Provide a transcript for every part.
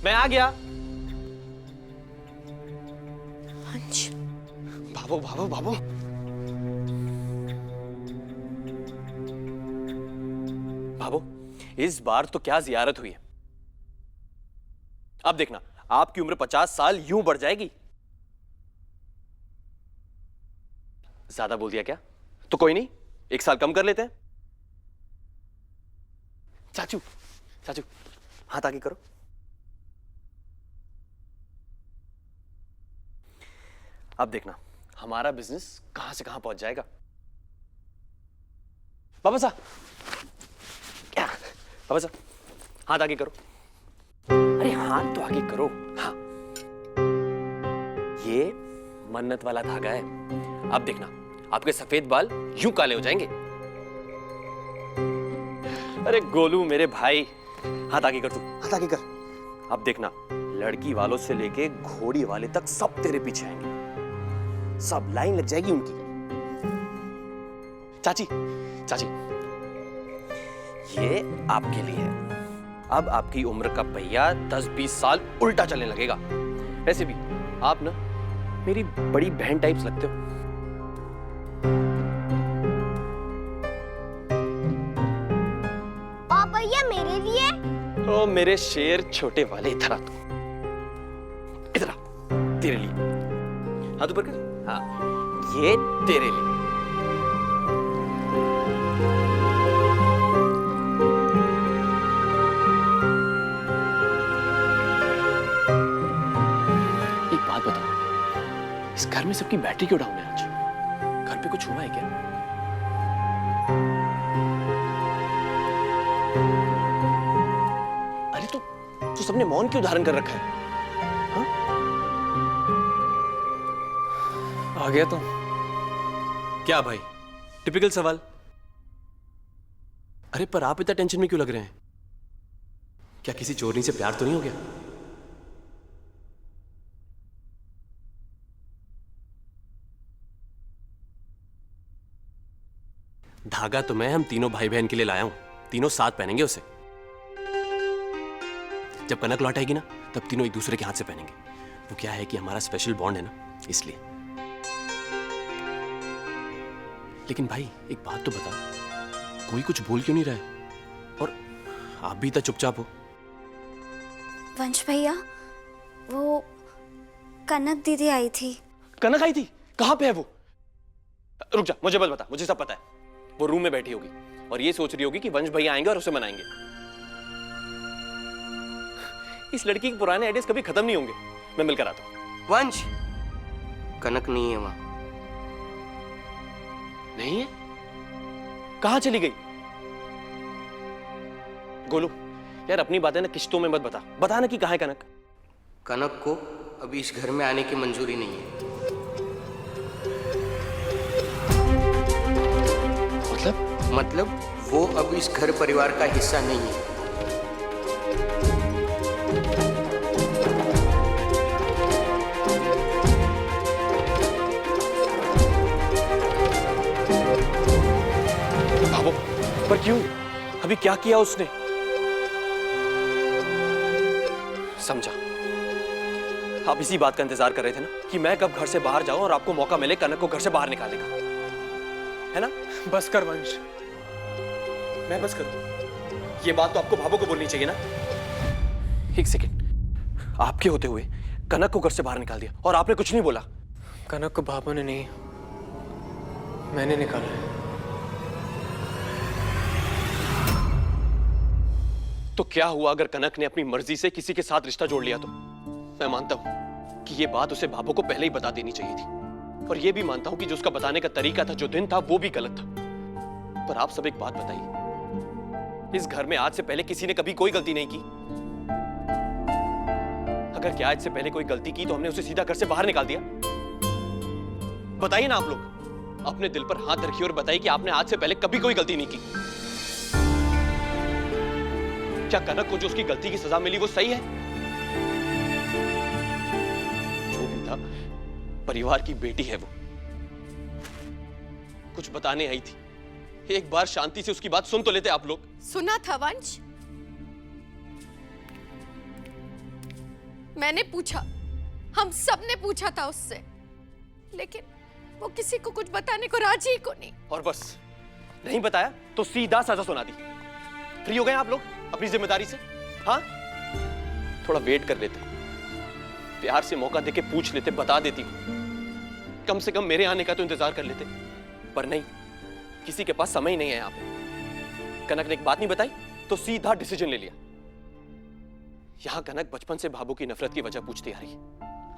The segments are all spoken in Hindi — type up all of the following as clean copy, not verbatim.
मैं आ गया। वंश, भाभो भाभो भाभो। भाभो, इस बार तो क्या जियारत हुई है। अब देखना, आपकी उम्र 50 साल यूं बढ़ जाएगी। ज्यादा बोल दिया क्या? तो कोई नहीं, 1 साल कम कर लेते हैं। चाचू, चाचू, हाथ आगे करो। अब देखना, हमारा बिजनेस कहां से कहां पहुंच जाएगा। बाबा साहब, क्या? बाबा साहब, हाथ आगे करो। अरे हाथ तो आगे करो। हाँ, ये मन्नत वाला धागा है। अब देखना, आपके सफेद बाल यूं काले हो जाएंगे। अरे गोलू मेरे भाई, हाथ आगे कर तू, हाथ आगे कर। अब देखना, लड़की वालों से लेके घोड़ी वाले तक सब तेरे पीछे आएंगे। सब लाइन लग जाएगी उनकी। चाची, चाची, ये आपके लिए है। अब आपकी उम्र का पहिया 10-20 साल उल्टा चलने लगेगा। वैसे भी आप ना मेरी बड़ी बहन टाइप्स लगते हो। और भैया मेरे लिए? ओ मेरे शेर छोटे वाले, इधर आ तू, इधर आ, तेरे लिए। हाथ ऊपर कर। हाँ, ये तेरे लिए। एक बात बताओ, इस घर में सबकी बैटरी क्यों डाउन है आज? घर पे कुछ हुआ है क्या? अरे तो सबने मौन क्यों धारण कर रखा है? हाँ? आ गया तुम? क्या भाई, टिपिकल सवाल। अरे पर आप इतना टेंशन में क्यों लग रहे हैं? क्या किसी चोरनी से प्यार तो नहीं हो गया? धागा तो मैं हम तीनों भाई बहन के लिए लाया हूं। तीनों साथ पहनेंगे उसे। जब कनक लौट आएगी ना, तब तीनों एक दूसरे के हाथ से पहनेंगे। वो क्या है कि हमारा स्पेशल बॉन्ड है ना, इसलिए। लेकिन भाई एक बात तो बता, कोई कुछ बोल क्यों नहीं रहा है? और आप भी इतना चुपचाप हो। वंश भैया, वो कनक दीदी आई थी। कनक आई थी? कहां पे है वो? रुक जा, मुझे बस बता, मुझे सब पता है। वो रूम में बैठी होगी और ये सोच रही होगी कि वंश भैया आएंगे और उसे मनाएंगे। इस लड़की के पुराने आइडियाज कभी खत्म नहीं होंगे। मैं मिलकर आता हूं। वंश, कनक नहीं है वहां। नहीं है? कहां चली गई? गोलू यार, अपनी बातें ना किश्तों में मत बता। बता ना कि कहां है कनक। कनक को अभी इस घर में आने की मंजूरी नहीं है। मतलब वो अब इस घर परिवार का हिस्सा नहीं है। बाबू, पर क्यों? अभी क्या किया उसने? समझा, आप इसी बात का इंतजार कर रहे थे ना कि मैं कब घर से बाहर जाऊं और आपको मौका मिले कनक को घर से बाहर निकालने का, है ना? बस कर वंश। मैं बस करूं? ये बात तो आपको भाभो को बोलनी चाहिए ना। एक सेकंड, आपके होते हुए कनक को घर से बाहर निकाल दिया और आपने कुछ नहीं बोला। कनक को भाभो ने नहीं, मैंने निकाला है। तो क्या हुआ अगर कनक ने अपनी मर्जी से किसी के साथ रिश्ता जोड़ लिया तो? मैं मानता हूं कि ये बात उसे भाभो को पहले ही बता देनी चाहिए थी, और ये भी मानता हूं कि जो उसका बताने का तरीका था, जो दिन था, वो भी गलत था। पर आप सब एक बात बताइए, इस घर में आज से पहले किसी ने कभी कोई गलती नहीं की? अगर क्या आज से पहले कोई गलती की तो हमने उसे सीधा घर से बाहर निकाल दिया? बताइए ना आप लोग, अपने दिल पर हाथ रखिए और बताइए कि आपने आज से पहले कभी कोई गलती नहीं की। क्या कनक को जो उसकी गलती की सजा मिली वो सही है? जो भी था, परिवार की बेटी है वो। कुछ बताने आई थी, एक बार शांति से उसकी बात सुन तो लेते आप लोग। सुना था वंश, मैंने पूछा, हम सब ने पूछा था उससे, लेकिन वो किसी को कुछ बताने को राजी को नहीं। और बस नहीं बताया तो सीधा सजा सुना दी। फ्री हो गए आप लोग अपनी जिम्मेदारी से? हाँ, थोड़ा वेट कर लेते, प्यार से मौका देके पूछ लेते, बता देती, कम से कम मेरे आने का तो इंतजार कर लेते। पर नहीं, किसी के पास समय ही नहीं है। आप कनक ने एक बात नहीं बताई तो सीधा डिसीजन ले लिया। यहां कनक बचपन से भाभू की नफरत की वजह पूछती आ रही है,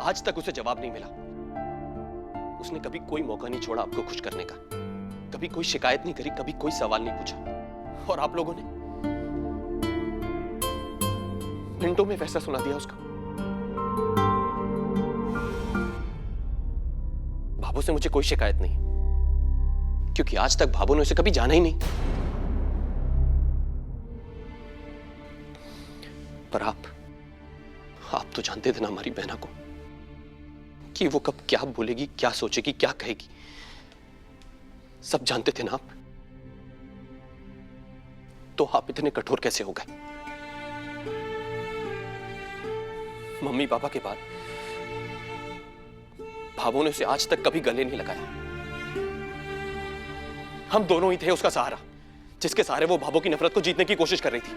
आज तक उसे जवाब नहीं मिला। उसने कभी कोई मौका नहीं छोड़ा आपको खुश करने का, कभी कोई शिकायत नहीं करी, कभी कोई सवाल नहीं पूछा। और आप लोगों ने मिनटों में फैसला सुना दिया उसका। भाभू से मुझे कोई शिकायत नहीं, क्योंकि आज तक भाभू ने उसे कभी जाना ही नहीं। पर आप तो जानते थे ना हमारी बहना को, कि वो कब क्या बोलेगी, क्या सोचेगी, क्या कहेगी, सब जानते थे ना आप। तो आप इतने कठोर कैसे हो गए? मम्मी पापा के बाद भाभू ने उसे आज तक कभी गले नहीं लगाया। हम दोनों ही थे उसका सहारा, जिसके सहारे वो भाभू की नफरत को जीतने की कोशिश कर रही थी।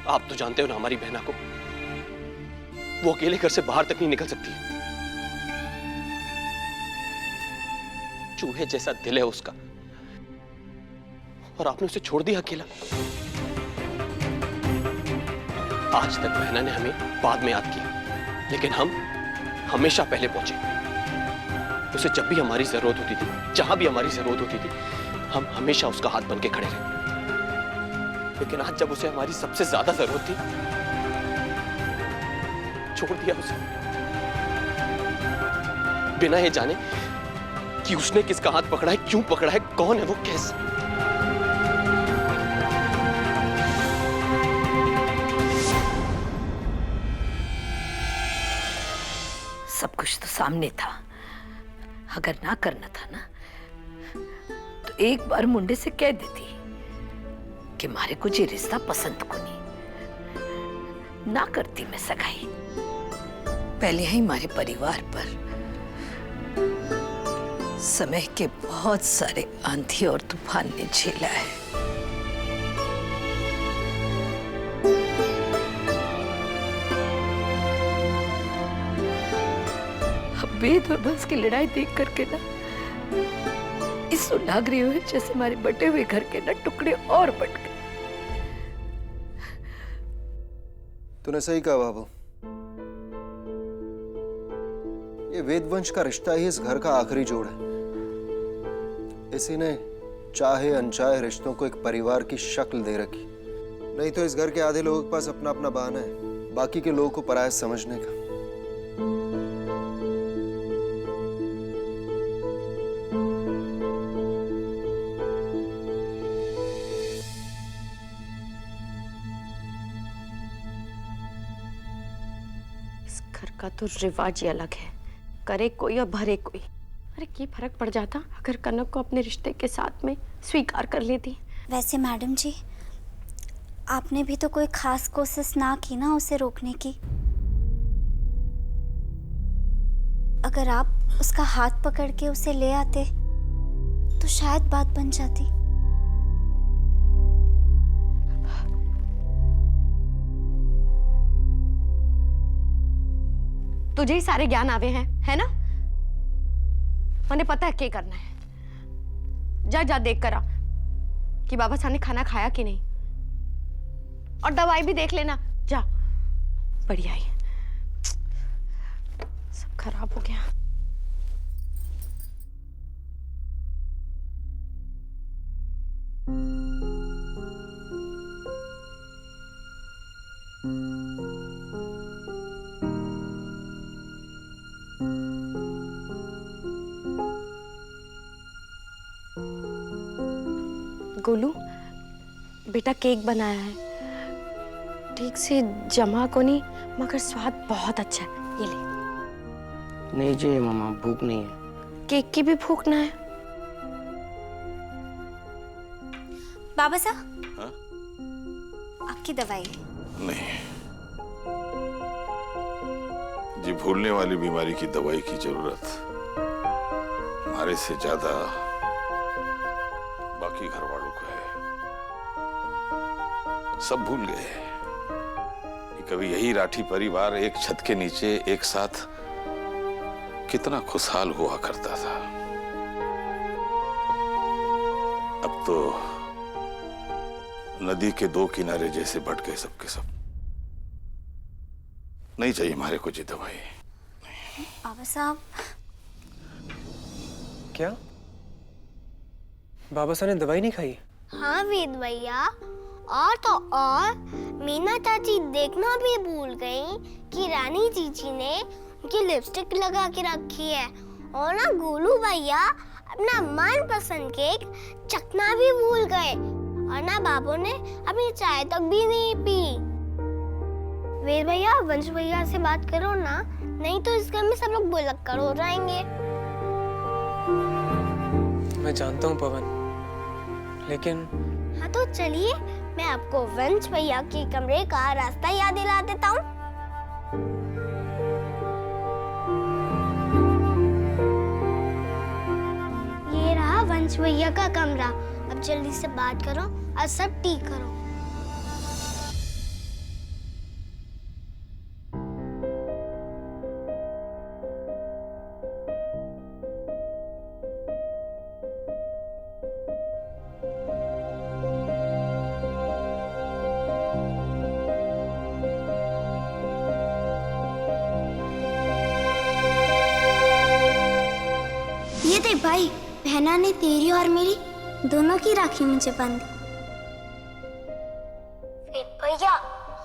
आप तो जानते हो ना हमारी बहना को, वो अकेले घर से बाहर तक नहीं निकल सकती। चूहे जैसा दिल है उसका, और आपने उसे छोड़ दिया अकेला। आज तक बहना ने हमें बाद में याद किया, लेकिन हम हमेशा पहले पहुंचे। उसे जब भी हमारी जरूरत होती थी, जहां भी हमारी जरूरत होती थी, हम हमेशा उसका हाथ बन के खड़े रहे। लेकिन आज जब उसे हमारी सबसे ज्यादा जरूरत थी, छोड़ दिया उसे, बिना ये जाने कि उसने किसका हाथ पकड़ा है, क्यों पकड़ा है, कौन है वो, कैसे। सब कुछ तो सामने था। अगर ना करना था ना, तो एक बार मुंडे से कह देती कि मारे कुछ ये रिश्ता पसंद को नहीं, ना करती मैं सगाई। पहले ही हमारे परिवार पर समय के बहुत सारे आंधी और तूफान ने झेला है। अब वेद और बंस की लड़ाई देख करके ना इस लग रही हुई जैसे हमारे बटे हुए घर के ना टुकड़े और बट गए। तूने सही कहा बाबू, ये वेदवंश का रिश्ता ही इस घर का आखिरी जोड़ है। इसी ने चाहे अनचाहे रिश्तों को एक परिवार की शक्ल दे रखी। नहीं तो इस घर के आधे लोगों के पास अपना अपना बहाना है बाकी के लोगों को पराया समझने का। इस घर का तो रिवाज ही अलग है, करे कोई और भरे कोई। अरे क्या फर्क पड़ जाता अगर कनक को अपने रिश्ते के साथ में स्वीकार कर लेती। वैसे मैडम जी, आपने भी तो कोई खास कोशिश ना की ना उसे रोकने की। अगर आप उसका हाथ पकड़ के उसे ले आते तो शायद बात बन जाती। तुझे ही सारे ज्ञान आवे हैं, है ना? मैंने पता है क्या करना है। जा जा देख कर आ कि बाबा साहब ने खाना खाया कि नहीं, और दवाई भी देख लेना। जा, बढ़िया ही, सब खराब हो गया। गोलू बेटा, केक बनाया है, ठीक से जमा को नहीं, मगर स्वाद बहुत अच्छा है। ये ले। नहीं जी मामा, भूख नहीं है। केक की भी भूख ना है? बाबा साहब, हाँ? आपकी दवाई। नहीं, जी भूलने वाली बीमारी की दवाई की जरूरत हमारे से ज्यादा बाकी घर वालों को है। सब भूल गए कि कभी यही राठी परिवार एक छत के नीचे एक साथ कितना खुशहाल हुआ करता था। अब तो नदी के दो किनारे जैसे बट गए सबके सब। नहीं चाहिए हमारे को जी दवाई। बाबा साहब, क्या बाबा साहब ने दवाई नहीं खाई? हाँ वेद भैया, और तो और मीना चाची देखना भी भूल गई कि रानी जीजी ने उनकी लिपस्टिक लगा के रखी है। और ना गोलू भैया अपना मनपसंद केक चखना भी भूल गए। और ना बाबू ने अपनी चाय तक भी नहीं पी। वेद भैया, वंश भैया से बात करो ना, नहीं तो इस घर में सब लोग बुलक्कड़ हो जाएंगे। मैं जानता हूँ पवन, लेकिन हाँ तो चलिए, मैं आपको वंश भैया के कमरे का रास्ता याद दिला देता हूँ। ये रहा वंश भैया का कमरा। अब जल्दी से बात करो और सब ठीक करो। ये देख भाई, बहना ने तेरी और मेरी दोनों की राखी मुझे बांधी। भैया,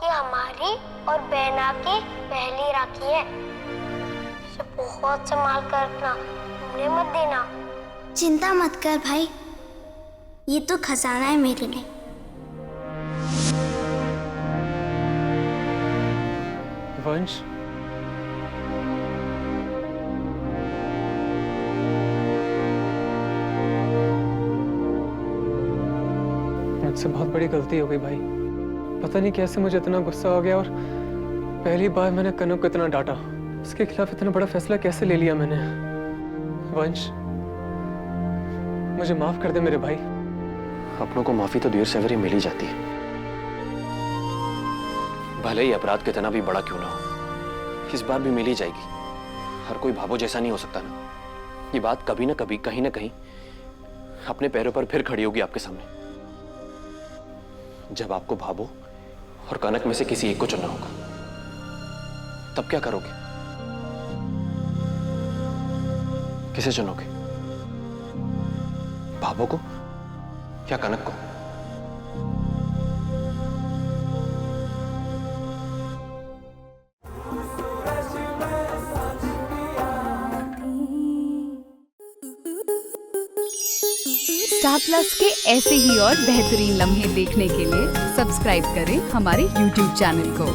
ये हमारी और बहना की पहली राखी है। इसे बहुत संभाल कर रखना, भूलने मत देना। चिंता मत कर भाई, ये तो खजाना है मेरे लिए। वंश, मुझसे बहुत बड़ी गलती हो गई भाई। पता नहीं कैसे मुझे इतना गुस्सा हो गया और पहली बार मैंने कनक को इतना डांटा। इसके खिलाफ इतना बड़ा फैसला कैसे ले लिया मैंने? वंश, मुझे माफ कर दे मेरे भाई। अपनों को माफी तो देर सवेरे मिल ही जाती है, भले ही अपराध कितना भी बड़ा क्यों ना हो। इस बार भी मिल ही जाएगी। हर कोई भावो जैसा नहीं हो सकता ना। ये बात कभी ना कभी कहीं ना कहीं अपने पैरों पर फिर खड़ी होगी आपके सामने। जब आपको भावो और कनक में से किसी एक को चुनना होगा, तब क्या करोगे? किसे चुनोगे? भावो को या कनक को? स्टार प्लस के ऐसे ही और बेहतरीन लम्हे देखने के लिए सब्सक्राइब करें हमारे YouTube चैनल को।